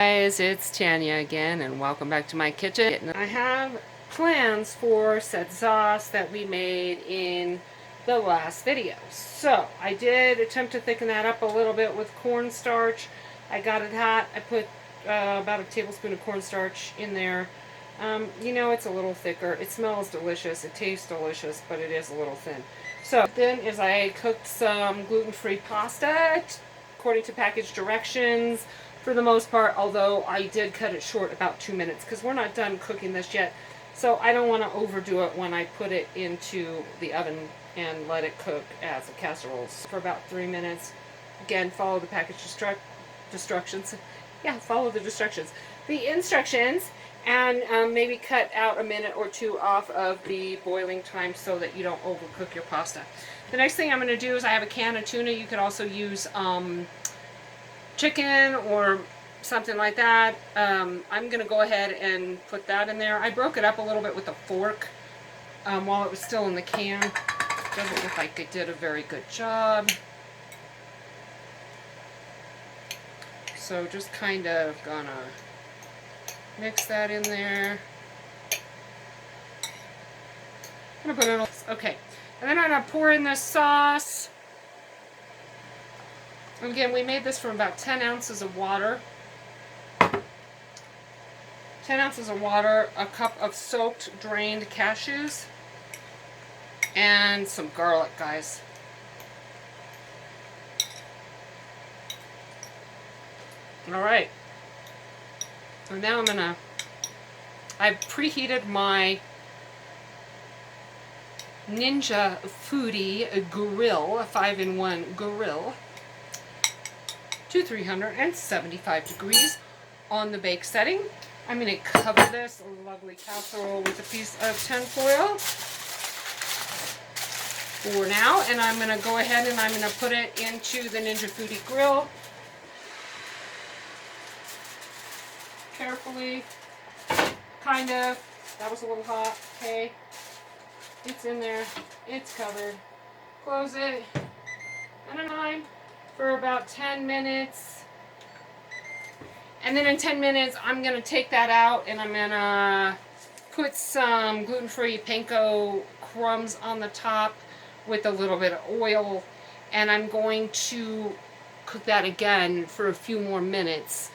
Guys, it's Tanya again, and welcome back to my kitchen. I have plans for said sauce that we made in the last video. So I did attempt to thicken that up a little bit with cornstarch. I got it hot. I put about a tablespoon of cornstarch in there. You know, it's a little thicker. It smells delicious. It tastes delicious, but it is a little thin. So then is I cooked some gluten-free pasta according to package directions. For the most part, although I did cut it short about 2 minutes because we're not done cooking this yet. So I don't want to overdo it when I put it into the oven and let it cook as a casserole for about 3 minutes. Again, follow the package instructions. Yeah, follow the instructions. The instructions, and maybe cut out a minute or two off of the boiling time so that you don't overcook your pasta. The next thing I'm going to do is I have a can of tuna. You could also use chicken or something like that. I'm going to go ahead and put that in there. I broke it up a little bit with a fork while it was still in the can. Doesn't look like it did a very good job. So just kind of gonna mix that in there. I'm gonna put it, okay. And then I'm gonna pour in this sauce. Again, we made this from about 10 ounces of water. 10 ounces of water, a cup of soaked, drained cashews, and some garlic, guys. Alright. So now I've preheated my Ninja Foodie grill, a 5-in-1 grill, to 375 degrees on the bake setting. I'm going to cover this lovely casserole with a piece of tin foil for now, and I'm going to go ahead and I'm going to put it into the Ninja Foodie grill carefully, kind of. That was a little hot. Okay, it's in there, it's covered. Close it, and I'm for about 10 minutes. And then in 10 minutes, I'm going to take that out and I'm going to put some gluten-free panko crumbs on the top with a little bit of oil. And I'm going to cook that again for a few more minutes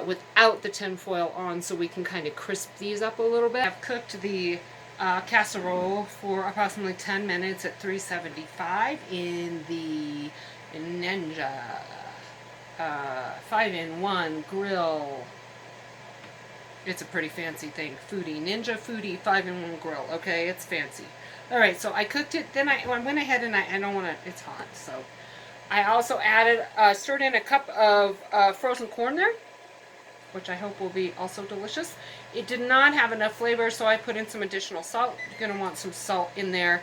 without the tin foil on so we can kind of crisp these up a little bit. I've cooked the casserole for approximately 10 minutes at 375 in the Ninja 5-in-1 grill. It's a pretty fancy thing. Ninja Foodie 5-in-1 grill. Okay, it's fancy. Alright, so I cooked it, then I went ahead and I don't want to, it's hot, so I also added, stirred in a cup of frozen corn there, which I hope will be also delicious. It did not have enough flavor, so I put in some additional salt. You're going to want some salt in there.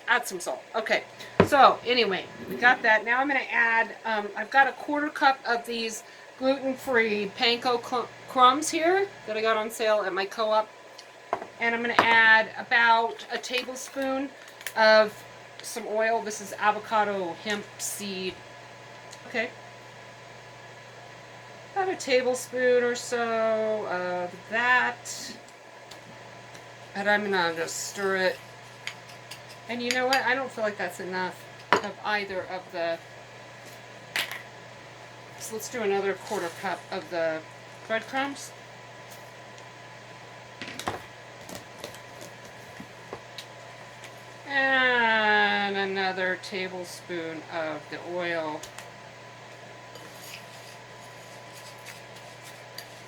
Add some salt. Okay, so anyway, we got that. Now I'm going to add, I've got a 1/4 cup of these gluten-free panko crumbs here that I got on sale at my co-op. And I'm going to add about a tablespoon of some oil. This is avocado hemp seed. Okay. About a tablespoon or so of that. And I'm going to just stir it. And you know what? I don't feel like that's enough of either of the... So let's do another 1/4 cup of the breadcrumbs. And another tablespoon of the oil.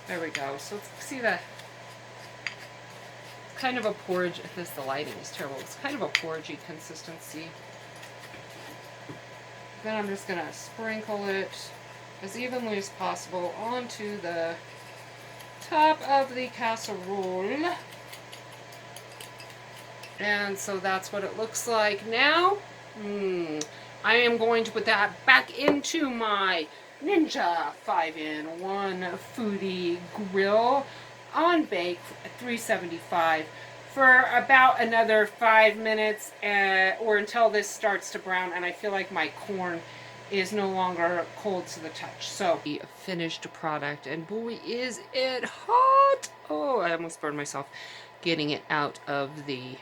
There we go. So let's see the kind of a porridge. If the lighting is terrible, it's kind of a porridgey consistency. Then I'm just gonna sprinkle it as evenly as possible onto the top of the casserole. And so that's what it looks like now. I am going to put that back into my Ninja 5-in-1 Foodie grill on bake at 375 for about another 5 minutes or until this starts to brown and I feel like my corn is no longer cold to the touch. So the finished product, and boy is it hot. Oh, I almost burned myself getting it out of the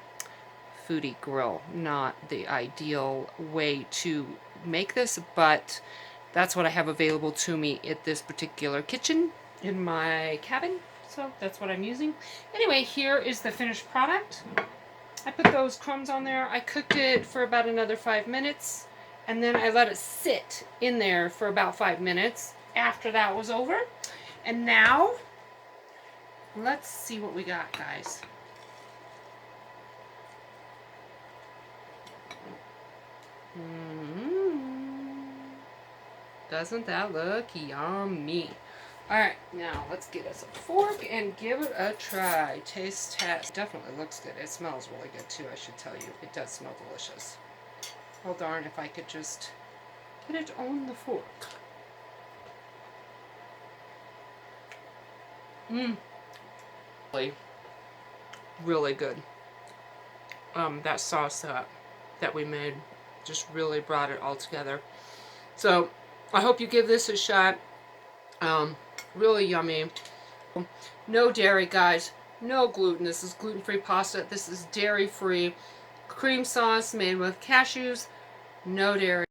foodie grill. Not the ideal way to make this, but that's what I have available to me at this particular kitchen in my cabin. So that's what I'm using. Anyway, here is the finished product. I put those crumbs on there. I cooked it for about another 5 minutes, and then I let it sit in there for about 5 minutes after that was over. And now, let's see what we got, guys. Doesn't that look yummy? Alright, now let's get us a fork and give it a try. Taste test. Definitely looks good. It smells really good too, I should tell you. It does smell delicious. Oh darn, if I could just get it on the fork. Really, really good. That sauce that we made just really brought it all together. So, I hope you give this a shot. Really yummy. No dairy, guys. No gluten. This is gluten-free pasta. This is dairy-free cream sauce made with cashews. No dairy.